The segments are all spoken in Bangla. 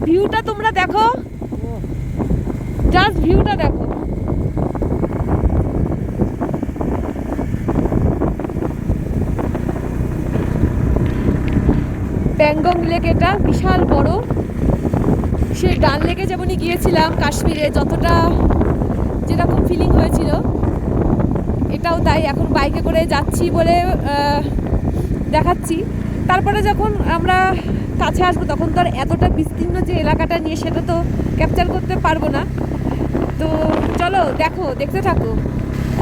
ভিউটা তোমরা দেখো, জাস্ট ভিউটা দেখো। প্যাংগং লেক, এটা বিশাল বড়। সে ডাল লেকে যেমনই গিয়েছিলাম কাশ্মীরে, যতটা যেরকম ফিলিং হয়েছিল, এটাও তাই। এখন বাইকে করে যাচ্ছি বলে দেখাচ্ছি। তারপরে যখন আমরা কাছে আসবো তখন তো আর এতটা বিস্তীর্ণ যে এলাকাটা নিয়ে সেটা তো ক্যাপচার করতে পারবো না। তো চলো দেখো, দেখতে থাকো।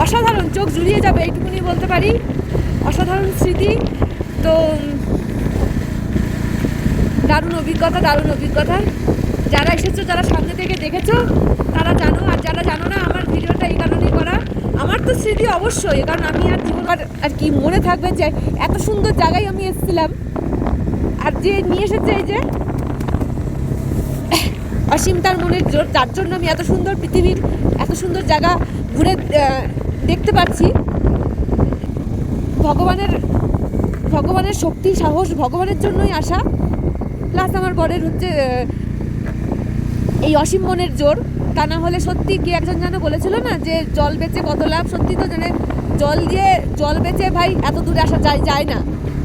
অসাধারণ, চোখ জুড়িয়ে যাবে এইটুকুনি বলতে পারি। অসাধারণ স্মৃতি। তো দারুণ অভিজ্ঞতা, দারুণ অভিজ্ঞতা। যারা এসেছো, যারা সামনে থেকে দেখেছো তারা জানো, আর যারা জানো না, আমার ভিডিওটা এই কারণেই করা। আমার তো স্মৃতি অবশ্যই, কারণ আমি আর জীবন আর কি মনে থাকবে যে এত সুন্দর জায়গায় আমি এসেছিলাম। আর যে নিয়ে এসেছে এই যে অসীম তার মনের জোর, যার জন্য আমি এত সুন্দর পৃথিবীর এত সুন্দর জায়গা ঘুরে দেখতে পাচ্ছি। ভগবানের শক্তি, সাহস, ভগবানের জন্যই আসা। প্লাস আমার বরের হচ্ছে এই অসীম মনের জোর। তা না হলে সত্যি, কি একজন যেন বলেছিল না যে জল বেচে কত লাভ। সত্যি তো জানে, জল বেচে ভাই এত দূরে আসা যায় না।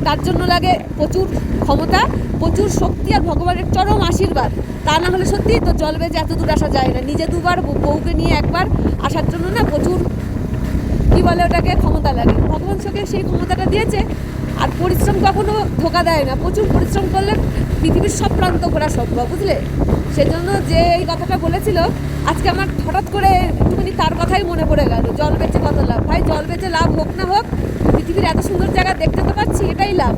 তার জন্য লাগে প্রচুর ক্ষমতা, প্রচুর শক্তি আর ভগবানের চরম আশীর্বাদ। তা না হলে সত্যি তো জল বেচে এত দূর আসা যায় না। নিজে দুবার, বউকে নিয়ে একবার আসার জন্য না প্রচুর, কি বলে ওটাকে, ক্ষমতা লাগে। ভগবান সঙ্গে সেই ক্ষমতাটা দিয়েছে। আর পরিশ্রম কখনো ধোকা দেয় না। প্রচুর পরিশ্রম করলে পৃথিবীর সব প্রান্ত ঘোরা সম্ভব, বুঝলে। সেজন্য যে এই কথাটা বলেছিল, আজকে আমার হঠাৎ করে একটুখানি তার কথাই মনে পড়ে গেল। জল বেচে কত লাভ। ভাই জল বেচে লাভ হোক না হোক, পৃথিবীর এত সুন্দর জায়গা দেখতে তো পাচ্ছি, এটাই লাভ।